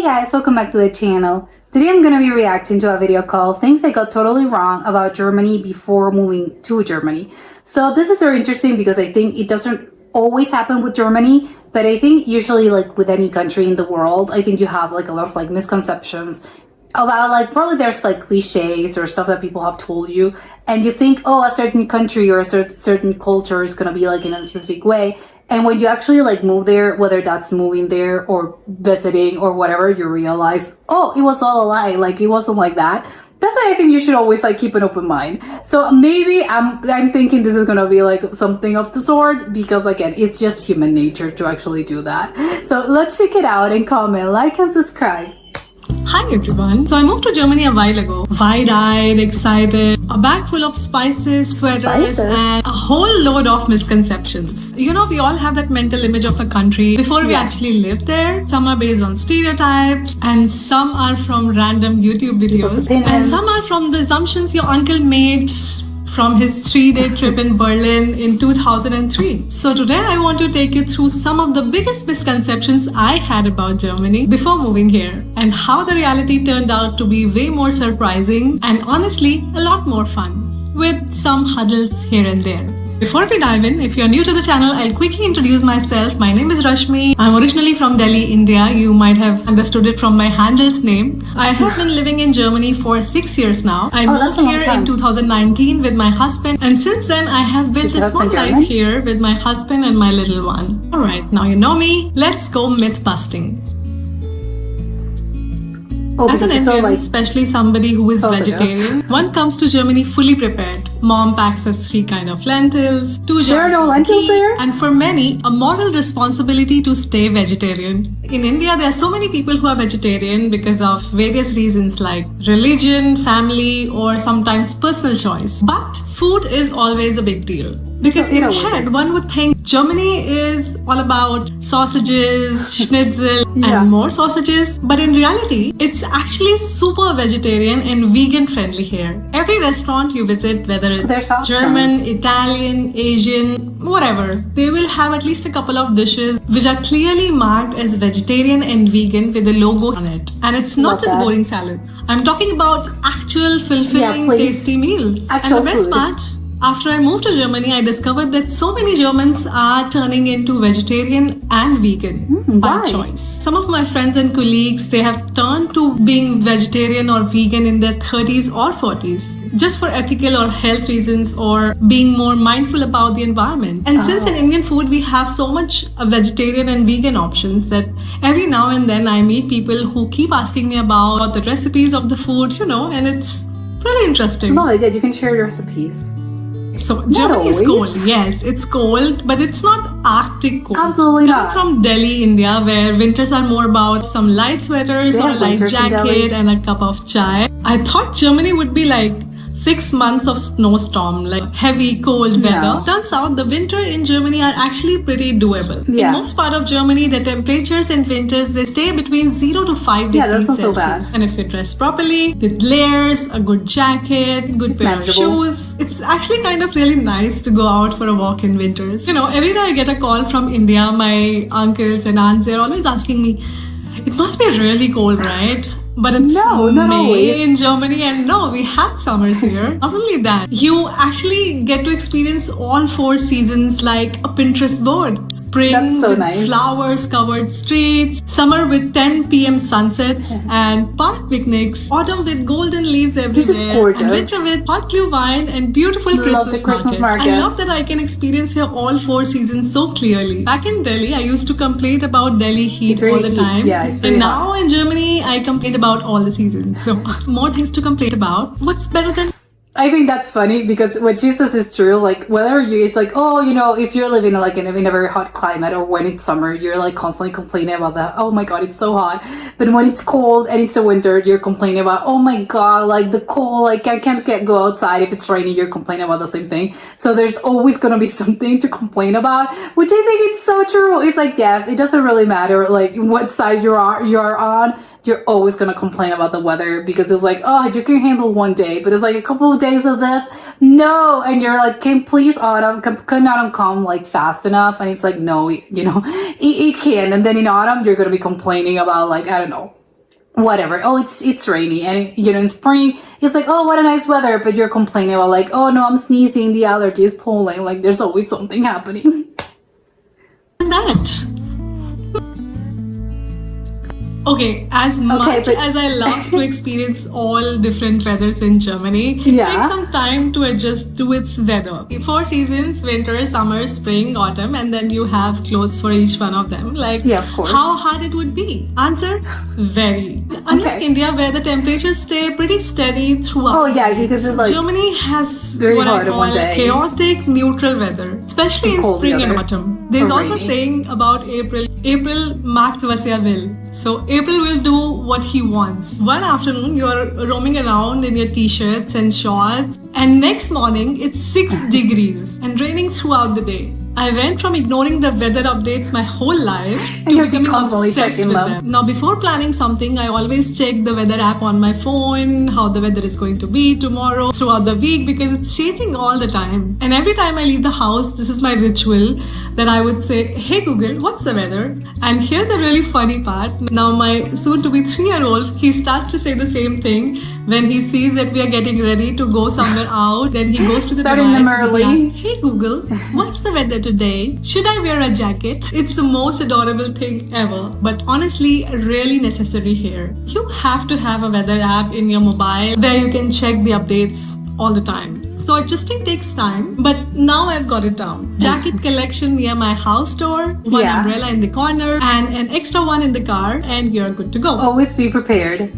Hey guys, welcome back to the channel. Today I'm going to be reacting to a video called Things I Got Totally Wrong About Germany Before Moving to Germany. So this is very interesting because I think it doesn't always happen with Germany, but I think usually like with any country in the world, I think you have like a lot of like misconceptions about like probably there's like cliches or stuff that people have told you and you think, oh, a certain country or a certain culture is going to be like in a specific way. And when you actually like move there, whether that's moving there or visiting or whatever, you realize, oh, it was all a lie. Like it wasn't like that. That's why I think you should always like keep an open mind. So maybe I'm thinking this is gonna be like something of the sort because again, it's just human nature to actually do that. So let's check it out and comment, like and subscribe. Hi everyone. So I moved to Germany a while ago. Wide-eyed, excited, a bag full of spices, sweaters, and a whole load of misconceptions. You know, we all have that mental image of a country before we actually live there. Some are based on stereotypes and some are from random YouTube videos. And some are from the assumptions your uncle made from his 3-day trip in Berlin in 2003. So today I want to take you through some of the biggest misconceptions I had about Germany before moving here and how the reality turned out to be way more surprising and honestly a lot more fun, with some huddles here and there. Before we dive in, if you're new to the channel, I'll quickly introduce myself. My name is Rashmi. I'm originally from Delhi, India. You might have understood it from my handle's name. I have been living in Germany for 6 years now. I moved here in 2019 with my husband, and since then I have built a small life here with my husband and my little one. Alright, now you know me. Let's go myth busting. As an Indian, especially somebody who is vegetarian, one comes to Germany fully prepared. Mom packs us 3 kinds of lentils, 2 jars of lentils there, and for many, a moral responsibility to stay vegetarian. In India, there are so many people who are vegetarian because of various reasons like religion, family, or sometimes personal choice. But food is always a big deal. Because in your head, one would think Germany is all about sausages, schnitzel, and more sausages. But in reality, it's actually super vegetarian and vegan friendly here. Every restaurant you visit, whether it's German, Italian, Asian, whatever, they will have at least a couple of dishes which are clearly marked as vegetarian and vegan with a logo on it. And it's not just boring salad. I'm talking about actual fulfilling, tasty meals. And the best part, after I moved to Germany, I discovered that so many Germans are turning into vegetarian and vegan by choice. Some of my friends and colleagues, they have turned to being vegetarian or vegan in their 30s or 40s, just for ethical or health reasons or being more mindful about the environment. And since in Indian food, we have so much vegetarian and vegan options that every now and then I meet people who keep asking me about the recipes of the food, you know, and it's really interesting. No, you can share your recipes. So Germany is cold. Yes, it's cold, but it's not Arctic cold. Absolutely not. Coming from Delhi, India, where winters are more about some light sweaters or a light jacket and a cup of chai, I thought Germany would be like 6 months of snowstorm, like heavy cold weather. Turns out the winter in Germany are actually pretty doable. In most part of Germany, the temperatures in winters, they stay between 0 to 5 degrees that's not Celsius. so bad. And if you dress properly, with layers, a good jacket, good pair of shoes, it's actually kind of really nice to go out for a walk in winters. You know, every day I get a call from India, my uncles and aunts, they're always asking me, it must be really cold, right? But it's May in Germany, and no, we have summers here. Not only that, you actually get to experience all 4 seasons like a Pinterest board. Spring with flowers covered streets, summer with 10 p.m. sunsets and park picnics, autumn with golden leaves everywhere, this is gorgeous. And winter with hot glue wine and beautiful Christmas market. I love that I can experience here all 4 seasons so clearly. Back in Delhi, I used to complain about Delhi heat all the time. And now in Germany, I complain about all the seasons. So more things to complain about. What's better than... I think that's funny because what she says is true. Like whether it's like, oh, you know, if you're living like in a very hot climate or when it's summer, you're like constantly complaining about that. Oh my God, it's so hot. But when it's cold and it's the winter, you're complaining about, oh my God, like the cold, like I can't go outside. If it's raining, you're complaining about the same thing. So there's always going to be something to complain about, which I think it's so true. It's like, yes, it doesn't really matter like what side you're on. You're always going to complain about the weather because it's like, oh, you can handle one day, but it's like a couple of days of this, no, and you're like, can please autumn, can autumn come like fast enough? And it's like, no, you know, it can. And then in autumn, you're going to be complaining about like, I don't know, whatever. Oh, it's rainy, and in spring it's like, oh, what a nice weather, but you're complaining about like, oh no, I'm sneezing, the allergy is pulling. Like there's always something happening. That. Okay, as much as I love to experience all different weathers in Germany, it takes some time to adjust to its weather. 4 seasons, winter, summer, spring, autumn, and then you have clothes for each one of them. Like, yeah, of course. How hard it would be? Answer, very. Unlike India, where the temperatures stay pretty steady throughout. Oh yeah, because it's like Germany has very what hard I call chaotic, neutral weather, especially in spring and autumn. There's also a saying about April. April macht was er will. So April will do what he wants. One afternoon, you're roaming around in your t-shirts and shorts, and next morning, it's 6 degrees and raining throughout the day. I went from ignoring the weather updates my whole life to becoming obsessed with them. Now, before planning something, I always check the weather app on my phone, how the weather is going to be tomorrow, throughout the week, because it's changing all the time. And every time I leave the house, this is my ritual that I would say, hey Google, what's the weather? And here's a really funny part. Now, my soon-to-be 3-year-old, he starts to say the same thing when he sees that we are getting ready to go somewhere out. Then he goes to the device and he asks, hey Google, what's the weather today? Should I wear a jacket? It's the most adorable thing ever, but honestly really necessary here. You have to have a weather app in your mobile where you can check the updates all the time. So adjusting takes time, but now I've got it down. Jacket collection near my house door, one umbrella in the corner, and an extra one in the car, and you're good to go. Always be prepared.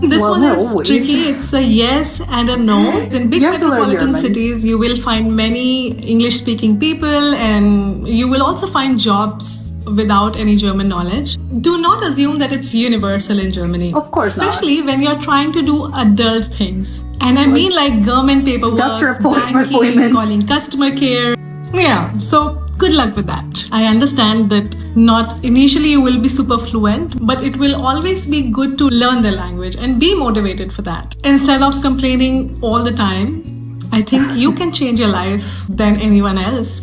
This one is tricky. It's a yes and a no. In big metropolitan cities, you will find many English-speaking people, and you will also find jobs without any German knowledge. Do not assume that it's universal in Germany. Of course not. Especially when you're trying to do adult things. And I mean like government paperwork, doctor banking, appointments, calling customer care. Yeah, so good luck with that. I understand that not initially you will be super fluent, but it will always be good to learn the language and be motivated for that. Instead of complaining all the time, I think you can change your life than anyone else,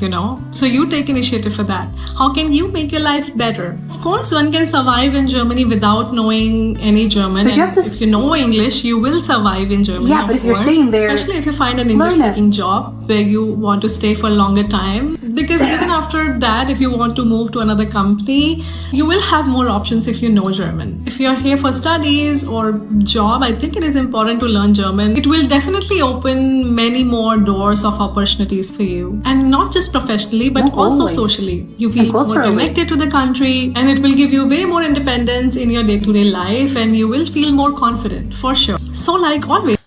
So you take initiative for that. How can you make your life better? Of course, one can survive in Germany without knowing any German. But if you know English, you will survive in Germany. Yeah, but if you're staying there, especially if you find an English-speaking job where you want to stay for a longer time. Because even after that, if you want to move to another company, you will have more options if you know German. If you're here for studies or job, I think it is important to learn German. It will definitely open many more doors of opportunities for you, and not just professionally but also socially. You feel more connected to the country, and it will give you way more independence in your day-to-day life, and you will feel more confident for sure. So like always,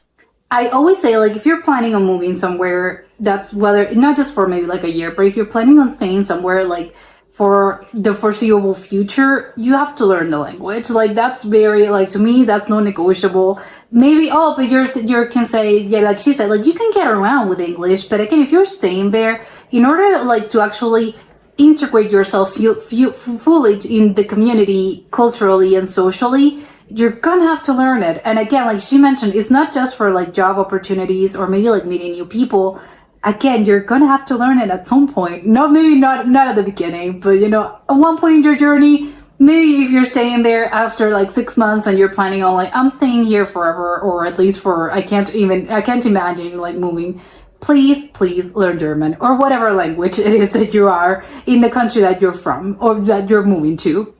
I always say, like, if you're planning on moving somewhere, that's whether not just for maybe like a year, but if you're planning on staying somewhere like for the foreseeable future, you have to learn the language. Like that's very, like, to me, that's non-negotiable. Maybe, but you can say, yeah, like she said, like you can get around with English, but again, if you're staying there, in order like to actually integrate yourself fully in the community, culturally and socially, you're gonna have to learn it. And again, like she mentioned, it's not just for like job opportunities or maybe like meeting new people. Again, you're gonna have to learn it at some point. Not at the beginning, but at one point in your journey, maybe if you're staying there after like 6 months and you're planning on like, I'm staying here forever, or at least I can't imagine like moving. Please learn German or whatever language it is that you are in the country that you're from or that you're moving to.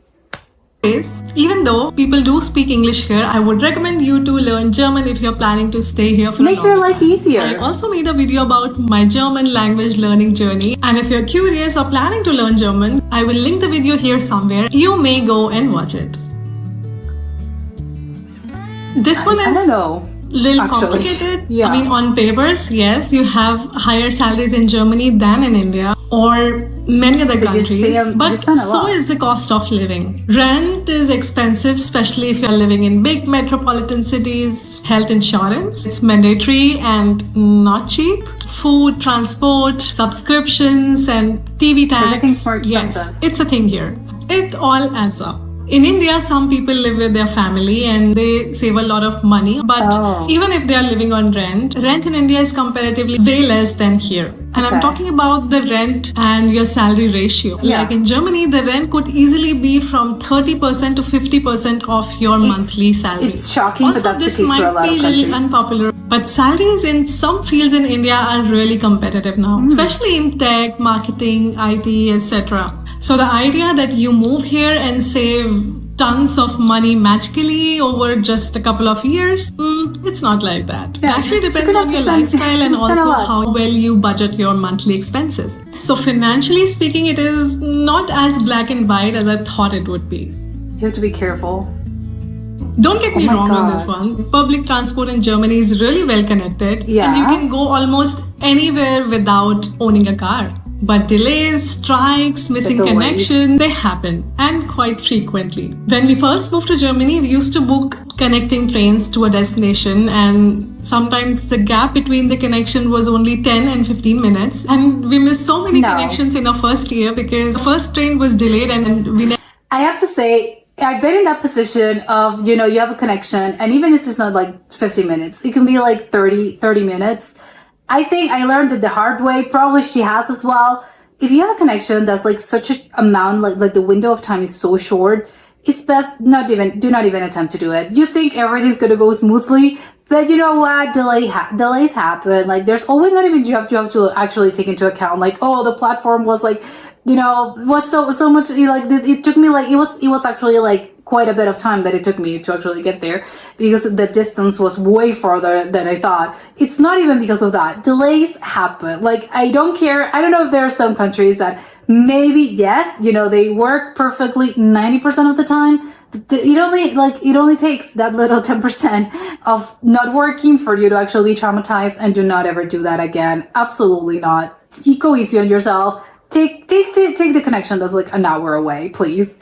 Even though people do speak English here, I would recommend you to learn German if you're planning to stay here for Make your life easier. I also made a video about my German language learning journey, and if you're curious or planning to learn German, I will link the video here somewhere. You may go and watch it. This one is, I don't know, little complicated. Yeah. I mean, on papers, yes, you have higher salaries in Germany than in India or many other countries, but so is the cost of living. Rent is expensive, especially if you're living in big metropolitan cities. Health insurance, it's mandatory and not cheap. Food, transport, subscriptions, and TV tax. Everything's more expensive. Yes, it's a thing here. It all adds up. In India, some people live with their family and they save a lot of money. But even if they are living on rent in India is comparatively way less than here. And I'm talking about the rent and your salary ratio. Yeah. Like in Germany, the rent could easily be from 30% to 50% of your monthly salary. It's shocking, also, but that's the case for a lot of countries. This might be a little unpopular, but salaries in some fields in India are really competitive now, especially in tech, marketing, IT, etc. So the idea that you move here and save tons of money magically over just a couple of years, it's not like that. Yeah, it actually depends on your lifestyle and also how well you budget your monthly expenses. So financially speaking, it is not as black and white as I thought it would be. You have to be careful. Don't get me wrong on this one. Public transport in Germany is really well connected. Yeah. And you can go almost anywhere without owning a car. But delays, strikes, missing connection, they happen, and quite frequently. When we first moved to Germany, we used to book connecting trains to a destination, and sometimes the gap between the connection was only 10 and 15 minutes. And we missed so many connections in our first year because the first train was delayed and we never... I have to say, I've been in that position of, you have a connection, and even it's just not like 50 minutes. It can be like 30 minutes. I think I learned it the hard way. Probably she has as well. If you have a connection that's like such an amount, like the window of time is so short, it's best do not even attempt to do it. You think everything's going to go smoothly, but you know what? Delays happen. Like there's always not even you have to actually take into account like, oh, the platform was like, was so much like it took me like it was actually like quite a bit of time that it took me to actually get there because the distance was way farther than I thought. It's not even because of that. Delays happen. Like, I don't care. I don't know if there are some countries that maybe, yes, they work perfectly 90% of the time. It only takes that little 10% of not working for you to actually be traumatized, and do not ever do that again. Absolutely not. Go easy on yourself. Take the connection that's like an hour away, please.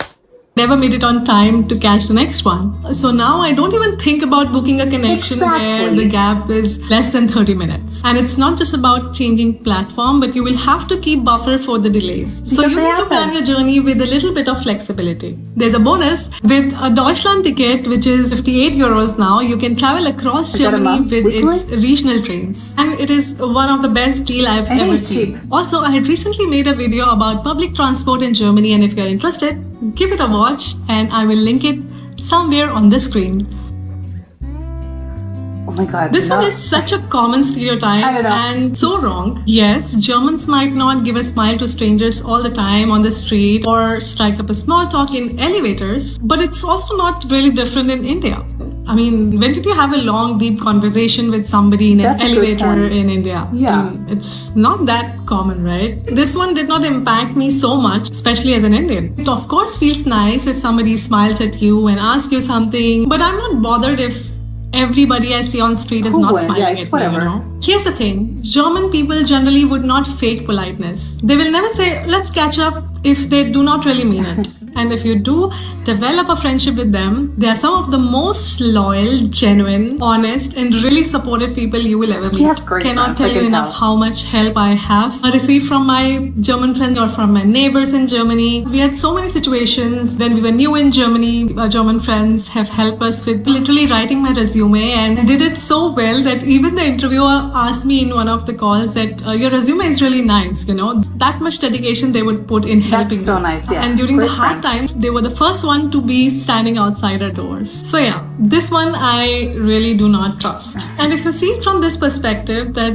Never made it on time to catch the next one. So now I don't even think about booking a connection where the gap is less than 30 minutes. And it's not just about changing platform, but you will have to keep buffer for the delays. So you need to plan your journey with a little bit of flexibility. There's a bonus. With a Deutschland ticket, which is 58 euros now, you can travel across Germany with its regional trains. And it is one of the best deals I've ever seen. Cheap. Also, I had recently made a video about public transport in Germany, and if you're interested, give it a watch, and I will link it somewhere on the screen. Oh my god. This one is such a common stereotype and so wrong. Yes, Germans might not give a smile to strangers all the time on the street or strike up a small talk in elevators, but it's also not really different in India. I mean, when did you have a long, deep conversation with somebody in an elevator in India? Yeah. It's not that common, right? This one did not impact me so much, especially as an Indian. It of course feels nice if somebody smiles at you and asks you something, but I'm not bothered if everybody I see on street is not smiling at me. Here's the thing. German people generally would not fake politeness. They will never say, let's catch up, if they do not really mean it. And if you do develop a friendship with them, they are some of the most loyal, genuine, honest, and really supportive people you will ever meet. She has great Cannot friends, tell you enough how much help I have received from my German friends or from my neighbors in Germany. We had so many situations when we were new in Germany. Our German friends have helped us with literally writing my resume, and did it so well that even the interviewer asked me in one of the calls that your resume is really nice. That much dedication they would put in helping. That's so nice, yeah. And during the hard times, they were the first one to be standing outside our doors. So yeah, this one I really do not trust. And if you see it from this perspective that,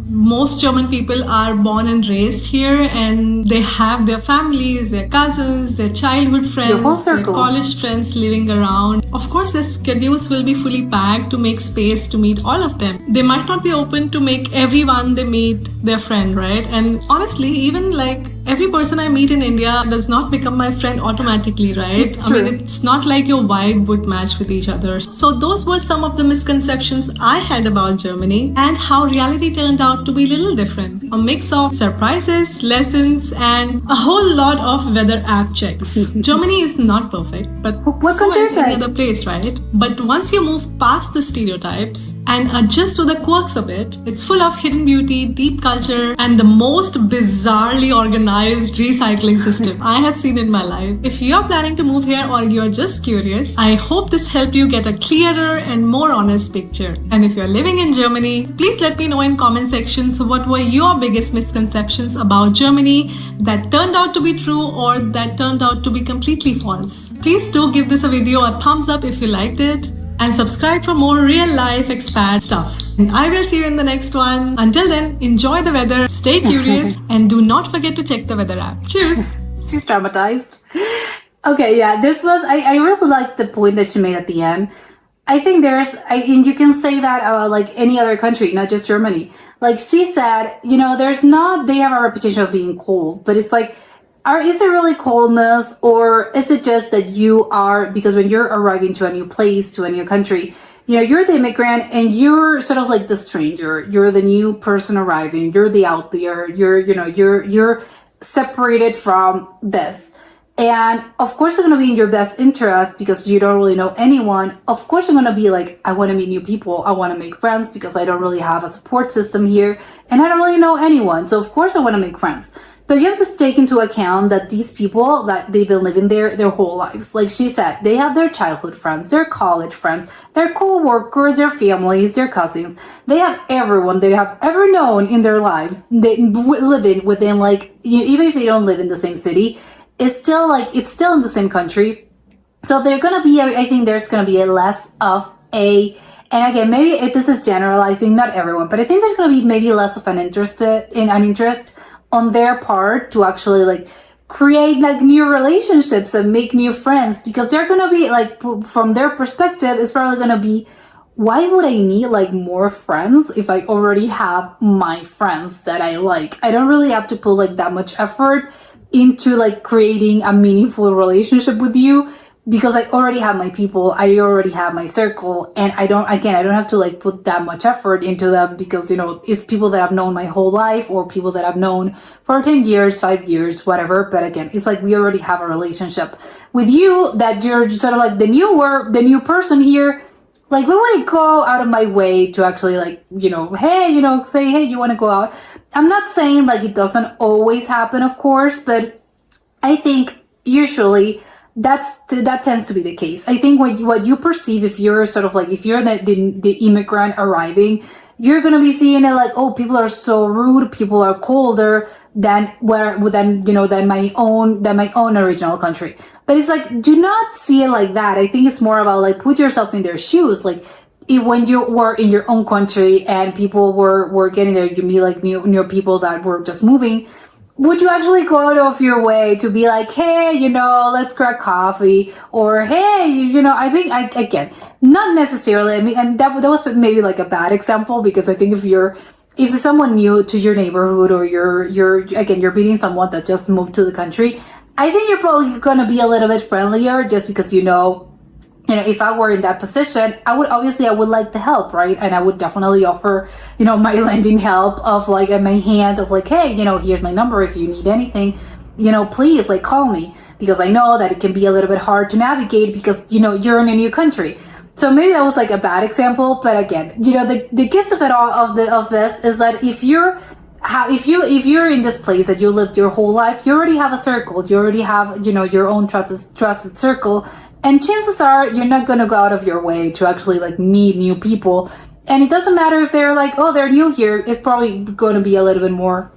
most German people are born and raised here, and they have their families, their cousins, their childhood friends, their college friends living around. Of course, their schedules will be fully packed to make space to meet all of them. They might not be open to make everyone they meet their friend, right? And honestly, even like every person I meet in India does not become my friend automatically, right? It's true. I mean, it's not like your vibe would match with each other. So those were some of the misconceptions I had about Germany, and how reality turned out to be a little different. A mix of surprises, lessons, and a whole lot of weather app checks. Germany is not perfect, but what so country is is any it? other place, right? But once you move past the stereotypes and adjust to the quirks of it, it's full of hidden beauty, deep culture, and the most bizarrely organized organized recycling system I have seen in my life. If you're planning to move here or you're just curious, I hope this helped you get a clearer and more honest picture. And if you're living in Germany, please let me know in comment sections what were your biggest misconceptions about Germany that turned out to be true or that turned out to be completely false. Please do give this a video a thumbs up if you liked it, and subscribe for more real life expat stuff. And I will see you in the next one. Until then, enjoy the weather, stay curious, and do not forget to check the weather app. Cheers! She's traumatized. Okay, yeah, this was, I really liked the point that she made at the end. I think and you can say that about like any other country, not just Germany. Like she said, you know, they have a reputation of being cold, but it's like, is it really coldness, or is it just that you are, because when you're arriving to a new place, to a new country, you know, you're the immigrant and you're sort of like the stranger, you're the new person arriving, you're the out there, you're separated from this. And of course it's going to be in your best interest because you don't really know anyone. Of course you're going to be like, I want to meet new people, I want to make friends because I don't really have a support system here and I don't really know anyone, so of course I want to make friends. But you have to take into account that these people, that they've been living there their whole lives. Like she said, they have their childhood friends, their college friends, their co-workers, their families, their cousins. They have everyone they have ever known in their lives. They live within like, even if they don't live in the same city, it's still in the same country. So they're going to be, I think there's going to be less of and again, maybe this is generalizing, not everyone, but I think there's going to be maybe less of an interest on their part to actually like create like new relationships and make new friends, because they're gonna be like, from their perspective, it's probably gonna be, why would I need like more friends if I already have my friends that I like? I don't really have to put like that much effort into like creating a meaningful relationship with you, because I already have my people, I already have my circle, and I don't have to like put that much effort into them, because, you know, it's people that I've known my whole life or people that I've known for 10 years, 5 years, whatever. But again, it's like we already have a relationship with you, that you're sort of like the new person here. Like, we wouldn't go out of my way to actually like, you know, hey, you know, say, hey, you want to go out? I'm not saying like it doesn't always happen, of course, but I think usually that tends to be the case. I think what you perceive, if you're sort of like, if you're the immigrant arriving, you're gonna be seeing it like, oh, people are so rude, people are colder than my own original country. But it's like, do not see it like that. I think it's more about like, put yourself in their shoes. Like, if when you were in your own country and people were getting there, you meet like new people that were just moving. Would you actually go out of your way to be like, hey, you know, let's grab coffee, or hey, you know, I think again, not necessarily. I mean, and that was maybe like a bad example, because I think if it's someone new to your neighborhood, or you're meeting someone that just moved to the country, I think you're probably gonna be a little bit friendlier, just because you know, if I were in that position, I would like the help, right? And I would definitely offer, you know, my lending help of like at my hand of like, hey, you know, here's my number. If you need anything, you know, please like call me, because I know that it can be a little bit hard to navigate because, you know, you're in a new country. So maybe that was like a bad example. But again, you know, the gist of it all of this is that if you're in this place that you lived your whole life, you already have a circle, you already have, you know, your own trusted circle. And chances are you're not going to go out of your way to actually like meet new people. And it doesn't matter if they're like, oh, they're new here. It's probably going to be a little bit more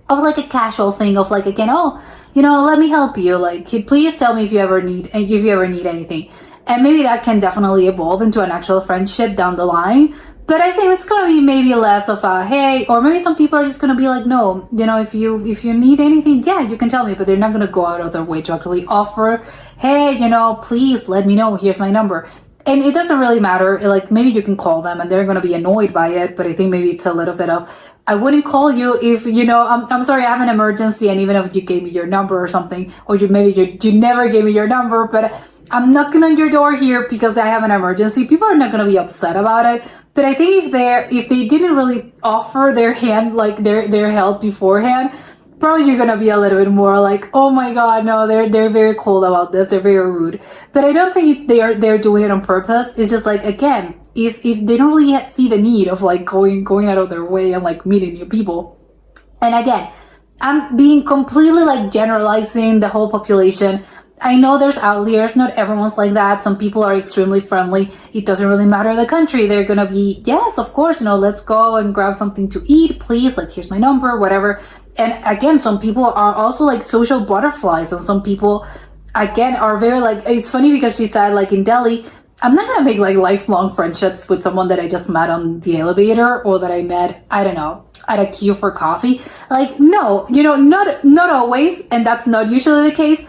of like a casual thing of like, again, oh, you know, let me help you. Like, please tell me if you ever need anything. And maybe that can definitely evolve into an actual friendship down the line. But I think it's going to be maybe less of a, hey, or maybe some people are just going to be like, no, you know, if you need anything, yeah, you can tell me, but they're not going to go out of their way to actually offer, hey, you know, please let me know, here's my number. And it doesn't really matter, like maybe you can call them and they're going to be annoyed by it, but I think maybe it's a little bit of, I wouldn't call you if, you know, I'm sorry, I have an emergency, and even if you gave me your number or something, or you never gave me your number, but I'm knocking on your door here because I have an emergency. People are not going to be upset about it. But I think if they didn't really offer their hand, like their help beforehand, probably you're going to be a little bit more like, oh my God, no, they're very cold about this. They're very rude. But I don't think they're doing it on purpose. It's just like, again, if they don't really see the need of like going out of their way and like meeting new people. And again, I'm being completely like generalizing the whole population. I know there's outliers, not everyone's like that. Some people are extremely friendly. It doesn't really matter the country. They're gonna be, yes, of course, let's go and grab something to eat, please. Like, here's my number, whatever. And again, some people are also like social butterflies, and some people, again, are very like, it's funny because she said, like, in Delhi, I'm not gonna make like lifelong friendships with someone that I just met on the elevator or that I met, I don't know, at a queue for coffee. Like, no, not always, and that's not usually the case.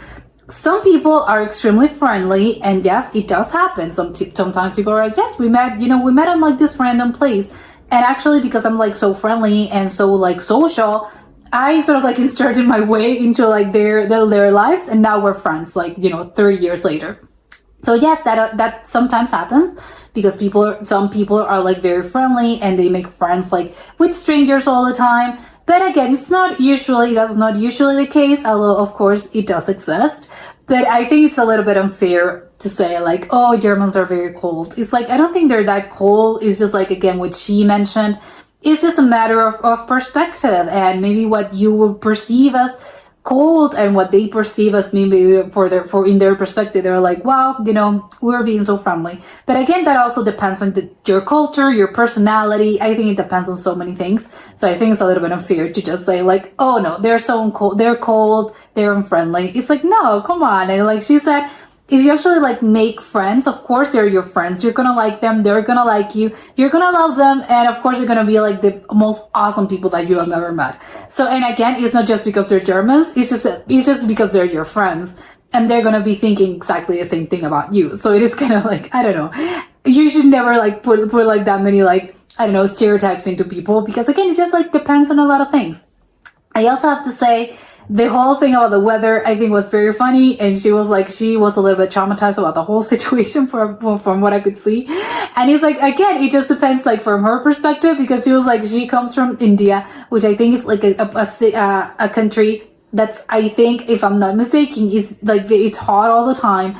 Some people are extremely friendly, and yes, it does happen. Sometimes people are like, yes, we met on like this random place, and actually, because I'm like so friendly and so like social, I sort of like inserted my way into like their lives, and now we're friends, like 3 years later. So yes, that sometimes happens, because some people are like very friendly and they make friends like with strangers all the time. But again, that's not usually the case, although of course it does exist. But I think it's a little bit unfair to say like, oh, Germans are very cold. It's like, I don't think they're that cold. It's just like, again, what she mentioned, it's just a matter of perspective, and maybe what you would perceive as cold and what they perceive as maybe for in their perspective, they're like, wow, we're being so friendly. But again, that also depends on your culture, your personality. I think it depends on so many things. So I think it's a little bit unfair to just say like, oh no, they're so cold, they're unfriendly. It's like, no, come on. And like she said, if you actually like make friends, of course they're your friends. You're gonna like them, they're gonna like you, you're gonna love them, and of course they're gonna be like the most awesome people that you have ever met. So, and again, it's not just because they're Germans, it's just because they're your friends, and they're gonna be thinking exactly the same thing about you. So it is kind of like, I don't know, you should never like put like that many like, I don't know, stereotypes into people, because again, it just like depends on a lot of things. I also have to say, the whole thing about the weather, I think, was very funny, and she was a little bit traumatized about the whole situation from what I could see. And it's like, again, it just depends like from her perspective, because she was like, she comes from India, which I think is like a country that's, I think, if I'm not mistaken, is like, it's hot all the time.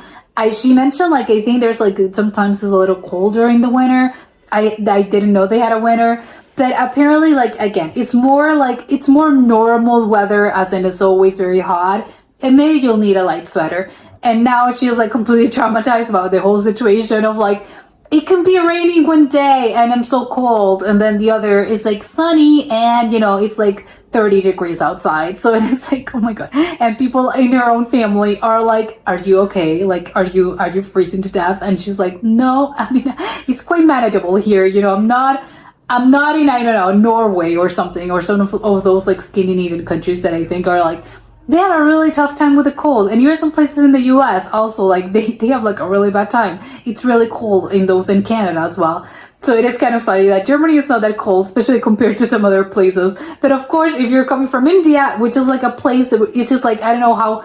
She mentioned like, I think there's like sometimes it's a little cold during the winter. I didn't know they had a winter. But apparently, like, again, it's more normal weather, as in it's always very hot, and maybe you'll need a light sweater. And now she's like completely traumatized about the whole situation of like, it can be raining one day and I'm so cold, and then the other is like sunny and it's like 30 degrees outside. So it's like, oh my god. And people in her own family are like, are you okay? Like, are you freezing to death? And she's like, no, I mean, it's quite manageable here. I'm not in, I don't know, Norway or something, or some of those like Scandinavian countries that I think are like, they have a really tough time with the cold. And even some places in the US also, like they have like a really bad time. It's really cold in Canada as well. So it is kind of funny that Germany is not that cold, especially compared to some other places. But of course, if you're coming from India, which is like a place, it's just like, I don't know how,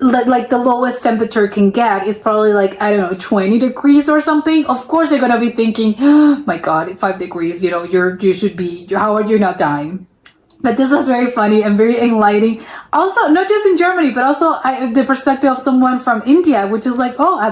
like the lowest temperature can get is probably like, I don't know, 20 degrees or something. Of course you're gonna be thinking, oh my god, 5 degrees, you should be, how are you not dying? But this was very funny and very enlightening. Also, not just in Germany, but also the perspective of someone from India, which is like, oh, I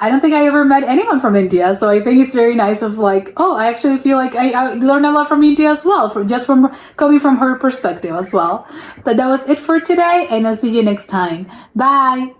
don't think I ever met anyone from India. So I think it's very nice of like, oh, I actually feel like I learned a lot from India as well, from coming from her perspective as well. But that was it for today, and I'll see you next time. Bye!